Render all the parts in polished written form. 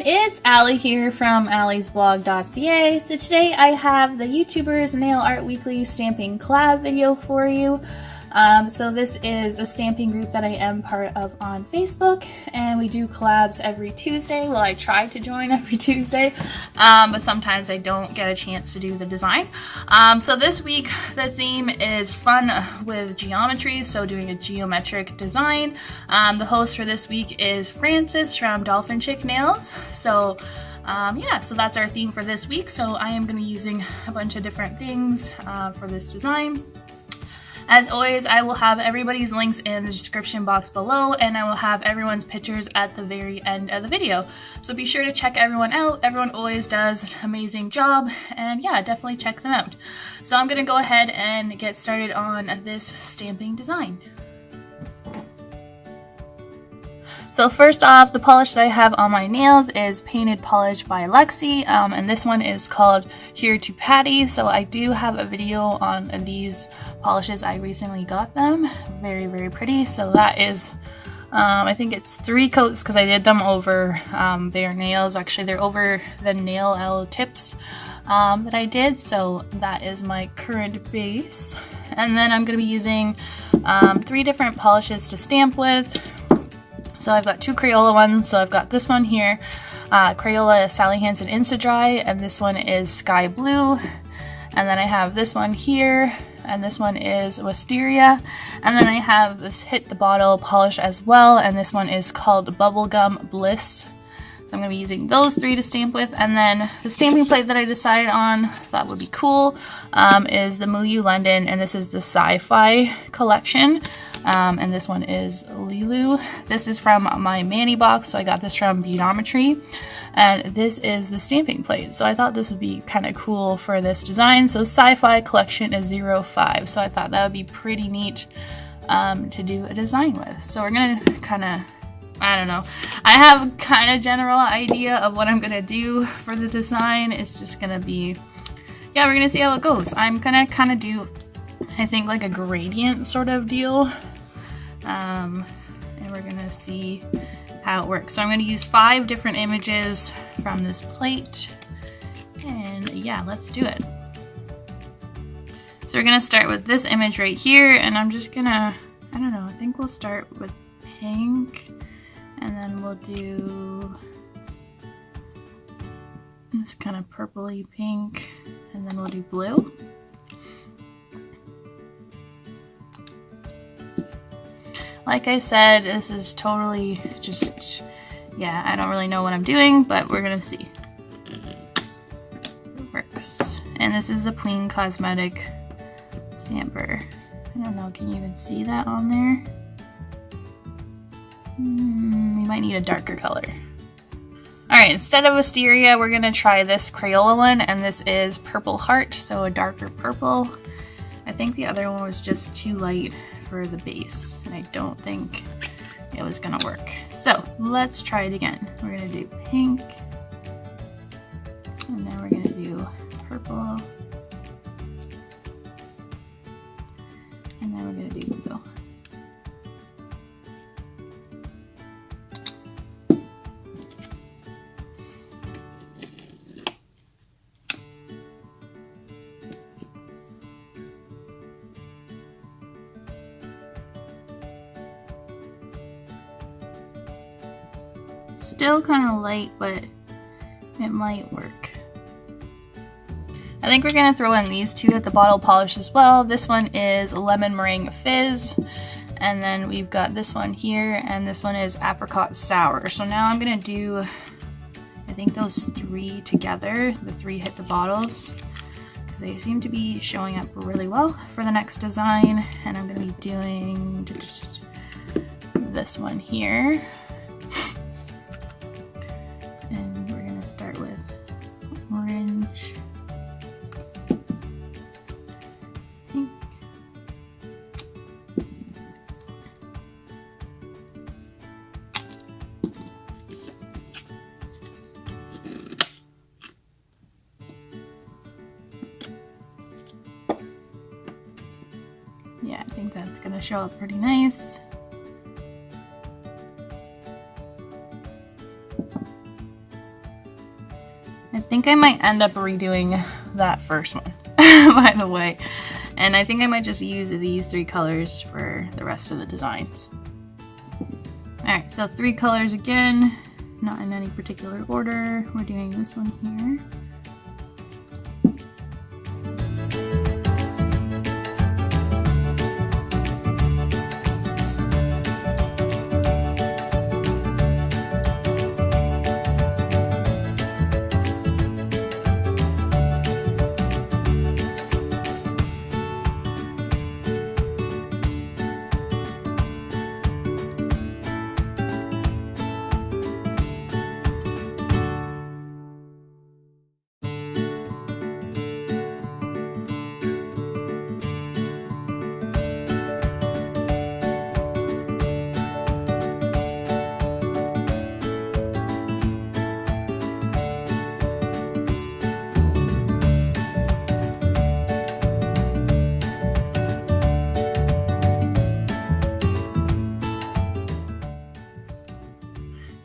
it's Allie here from alliesblog.ca. So today I have the YouTubers Nail Art Weekly stamping collab video for you. So this is a stamping group that I am part of on Facebook, and we do collabs every Tuesday. Well, I try to join every Tuesday, but sometimes I don't get a chance to do the design. So this week the theme is fun with geometry, so doing a geometric design. The host for this week is Francis from Dolfanchick Nails. So yeah, so that's our theme for this week. So I am going to be using a bunch of different things for this design. As always, I will have everybody's links in the description box below, and I will have everyone's pictures at the very end of the video. So be sure to check everyone out. Everyone always does an amazing job, and yeah, definitely check them out. So I'm going to go ahead and get started on this stamping design. So first off, the polish that I have on my nails is Painted Polish by Lexi, and this one is called Here to Pattie. So I do have a video on these polishes. I recently got them. Very, very pretty. So that is, I think it's 3 coats because I did them over bare nails. Actually, they're over the nail L tips that I did. So that is my current base. And then I'm going to be using 3 different polishes to stamp with. So I've got 2 Crayola ones. So I've got this one here, Crayola Sally Hansen Insta Dry, and this one is Sky Blue. And then I have this one here, and this one is Wisteria. And then I have this Hit the Bottle polish as well, and this one is called Bubblegum Bliss. So I'm going to be using those 3 to stamp with. And then the stamping plate that I decided on, that would be cool, is the Muyu London, and this is the Sci-Fi collection. And this one is Lilu. This is from my Manny box, so I got this from Beautometry. And this is the stamping plate. So I thought this would be kind of cool for this design. So Sci-Fi collection is 05. So I thought that would be pretty neat to do a design with. So we're going to kind of, I don't know. I have a kind of general idea of what I'm going to do for the design. It's just going to be, yeah, we're going to see how it goes. I'm going to kind of do, I think, like a gradient sort of deal. And we're going to see how it works. So I'm going to use 5 different images from this plate. And yeah, let's do it. So we're going to start with this image right here. And I'm just going to, I don't know, I think we'll start with pink. And then we'll do this kind of purpley pink, and then we'll do blue. Like I said, this is totally just, yeah, I don't really know what I'm doing, but we're gonna see. It works. And this is a Queen Cosmetic stamper. I don't know, can you even see that on there? You might need a darker color. Alright, instead of Wisteria, we're going to try this Crayola one, and this is Purple Heart, so a darker purple. I think the other one was just too light for the base, and I don't think it was going to work. So, let's try it again. We're going to do pink, and then we're going to do purple, and then we're going to do blue. Still kind of light, but it might work. I think we're going to throw in these 2 at the bottle polish as well. This one is Lemon Meringue Fizz, and then we've got this one here, and this one is Apricot Sour. So now I'm going to do, I think, those 3 together, the 3 Hit the Bottles, because they seem to be showing up really well for the next design. And I'm going to be doing this one here. And we're going to start with orange, pink, yeah, I think that's going to show up pretty nice. think I might end up redoing that first one, by the way. And I think I might just use these 3 colors for the rest of the designs. Alright, so 3 colors again, not in any particular order. We're doing this one here.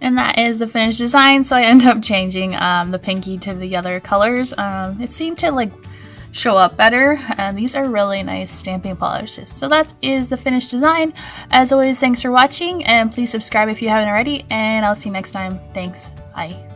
And that is the finished design, so I end up changing the pinky to the other colors. It seemed to like show up better, and these are really nice stamping polishes. So that is the finished design. As always, thanks for watching, and please subscribe if you haven't already, and I'll see you next time. Thanks. Bye.